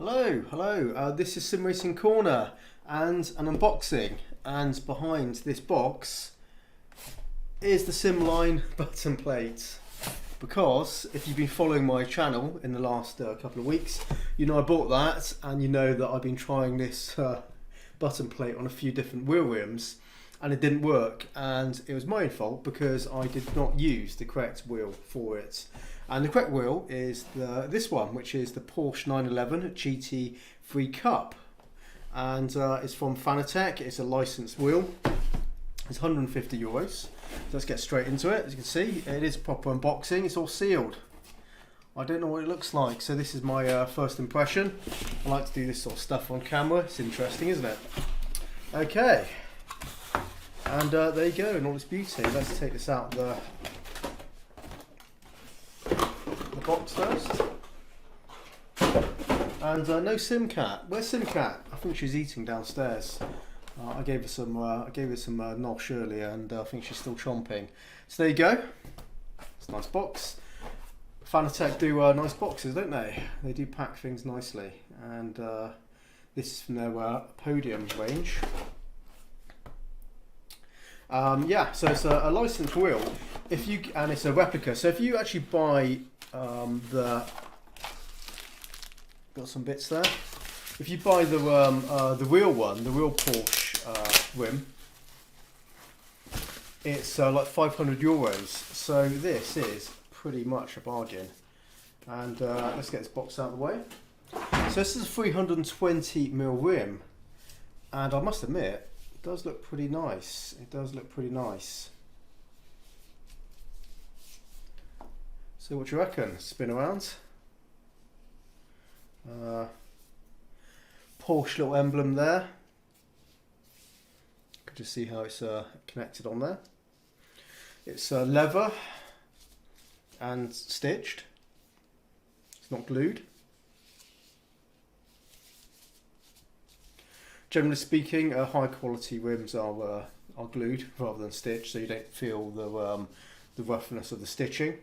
Hello. This is Simracing Corner and an unboxing. And behind this box is the Simline button plate. Because if you've been following my channel in the last couple of weeks, you know I bought that, and you know that I've been trying this button plate on a few different wheel rims, and it didn't work, and it was my own fault because I did not use the correct wheel for it. And the correct wheel is this one, which is the Porsche 911 GT3 Cup, and it's from Fanatec. It's a licensed wheel. It's €150. So let's get straight into it. As you can see, it is a proper unboxing. It's all sealed. I don't know what it looks like, so this is my first impression. I like to do this sort of stuff on camera. It's interesting, isn't it? Okay, and there you go in all its beauty. Let's take this out the box first. And no Simcat. Where's Simcat? I think she's eating downstairs. I gave her some nosh earlier, and I think she's still chomping. So there you go. It's a nice box. Fanatec do nice boxes, don't they? They do pack things nicely. And this is from their Podium range. Yeah, so it's a licensed wheel. And it's a replica. So if you actually buy got some bits there. If you buy the real one, the real Porsche rim, it's like €500. So this is pretty much a bargain. And let's get this box out of the way. So this is a 320mm rim, and I must admit, it does look pretty nice. It does look pretty nice. So what do you reckon? Spin around. Porsche little emblem there. You can just see how it's connected on there. It's leather and stitched. It's not glued. Generally speaking, high quality rims are glued rather than stitched, so you don't feel the roughness of the stitching.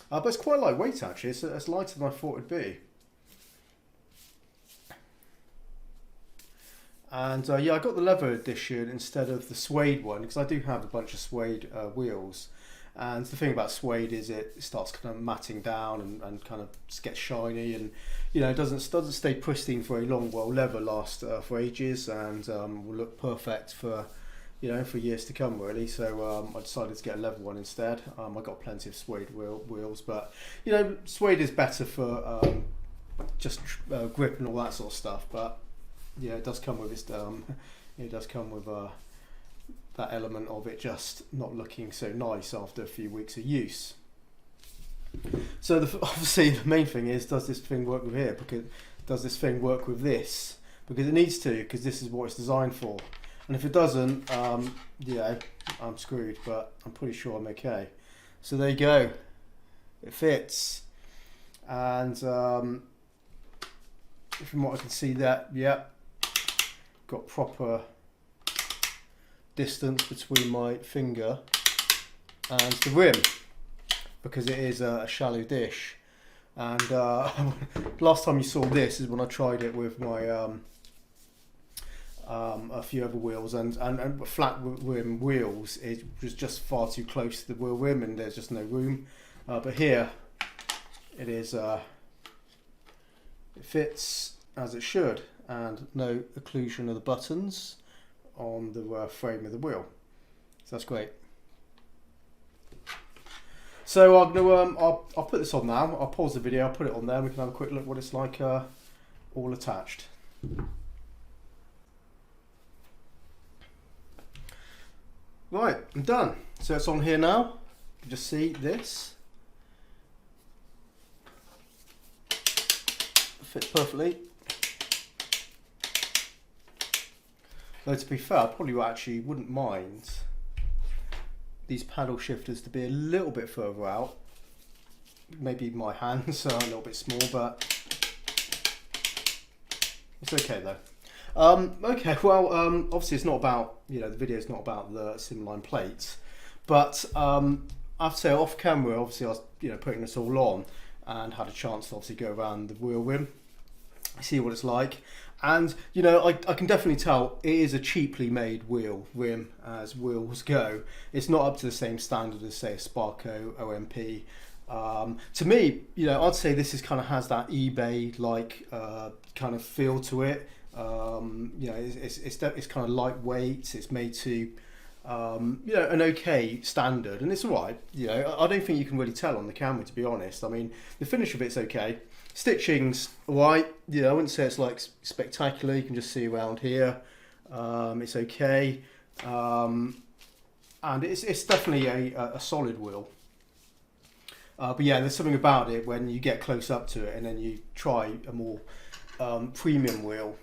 But it's quite lightweight actually. It's lighter than I thought it'd be. And yeah, I got the leather edition instead of the suede one because I do have a bunch of suede wheels. And the thing about suede is it starts kind of matting down and kind of gets shiny, and you know, it doesn't stay pristine for very long. Well, leather lasts for ages and will look perfect for, you know, for years to come really. So I decided to get a leather one instead. I got plenty of suede wheels, but you know, suede is better for just grip and all that sort of stuff. But yeah, it does come with its that element of it just not looking so nice after a few weeks of use. So obviously the main thing is, does this thing work with here? Because does this thing work with this? Because it needs to, because this is what it's designed for. And if it doesn't, yeah, I'm screwed. But I'm pretty sure I'm okay. So there you go. It fits, and from what I can see, that yeah, got proper distance between my finger and the rim, because it is a shallow dish. And last time you saw this is when I tried it with my a few other wheels, and flat rim wheels, it was just far too close to the wheel rim and there's just no room. But here it is, it fits as it should, and no occlusion of the buttons on the frame of the wheel. So that's great. So I'm gonna I'll put this on now. I'll pause the video, I'll put it on there, and we can have a quick look what it's like all attached. Right, I'm done. So it's on here now. You can just see this. Fits perfectly. Though to be fair, I probably wouldn't mind these paddle shifters to be a little bit further out. Maybe my hands are a little bit small, but it's okay though. Okay, well, obviously it's not about, you know, the video is not about the Simline plates, but I have to say, off camera, obviously I was, you know, putting this all on and had a chance to obviously go around the wheel rim. see what it's like. And you know, I can definitely tell it is a cheaply made rim as wheels go. It's not up to the same standard as say a Sparco OMP. To me, you know, I'd say this is kind of has that eBay like kind of feel to it. You know, it's kind of lightweight. It's made to you know, an okay standard, and it's alright. You know, I don't think you can really tell on the camera, to be honest. I mean, the finish of it's okay. Stitching's alright, you know, I wouldn't say it's like spectacular. You can just see around here. It's okay, and it's definitely a solid wheel. But yeah, there's something about it when you get close up to it and then you try a more premium wheel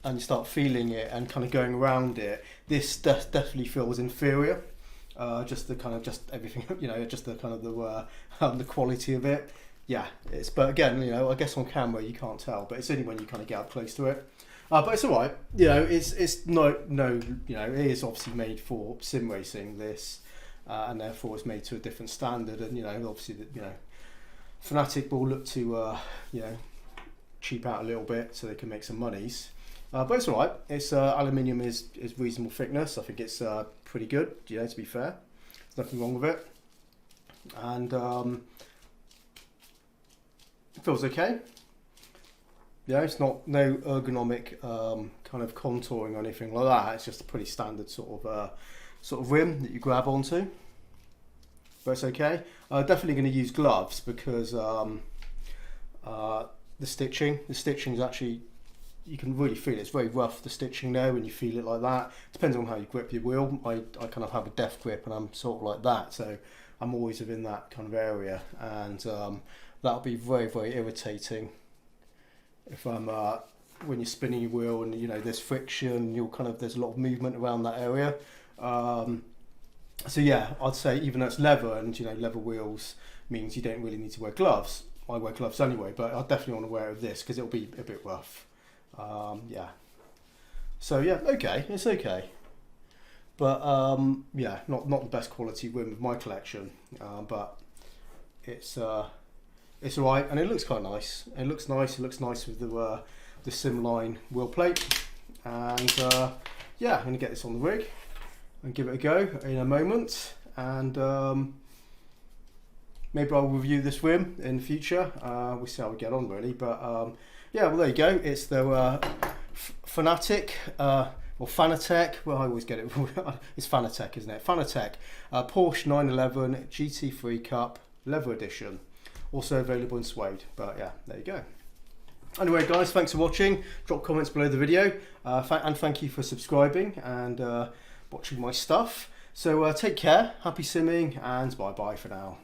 and you start feeling it and kind of going around it. This definitely feels inferior. Just the kind of everything, you know, just the kind of the quality of it. Yeah, but again, you know, I guess on camera you can't tell, but it's only when you kind of get up close to it. But it's alright. You know, it's no, you know, it is obviously made for sim racing. This. And therefore it's made to a different standard, and you know, obviously, you know, Fanatec will look to you know, cheap out a little bit so they can make some monies. But it's alright. It's aluminium is reasonable thickness. I think it's pretty good. You know, to be fair, there's nothing wrong with it, and it feels okay. Yeah, it's not no ergonomic kind of contouring or anything like that. It's just a pretty standard sort of rim that you grab onto, but it's okay. Definitely going to use gloves because the stitching is actually, you can really feel it. It's very rough, the stitching there, when you feel it like that. Depends on how you grip your wheel. I kind of have a deft grip and I'm sort of like that, so I'm always within that kind of area, and that'll be very, very irritating if I'm when you're spinning your wheel and you know there's friction, there's a lot of movement around that area. So yeah, I'd say even though it's leather, and you know, leather wheels means you don't really need to wear gloves. I wear gloves anyway, but I definitely want to wear this because it'll be a bit rough. Yeah. So yeah, okay, it's okay, but yeah, not the best quality rim of my collection, but it's alright, and it looks quite nice. It looks nice. It looks nice with the Simline wheel plate, and yeah, I'm gonna get this on the rig and give it a go in a moment, and maybe I'll review this rim in the future. We'll see how we get on really, but yeah, well there you go. It's the Fanatec or Fanatec. Well, I always get it. It's Fanatec, isn't it? Fanatec Porsche 911 GT3 Cup Leather Edition. Also available in suede. But yeah, there you go. Anyway, guys, thanks for watching. Drop comments below the video, and thank you for subscribing and watching my stuff. So take care, happy simming, and bye bye for now.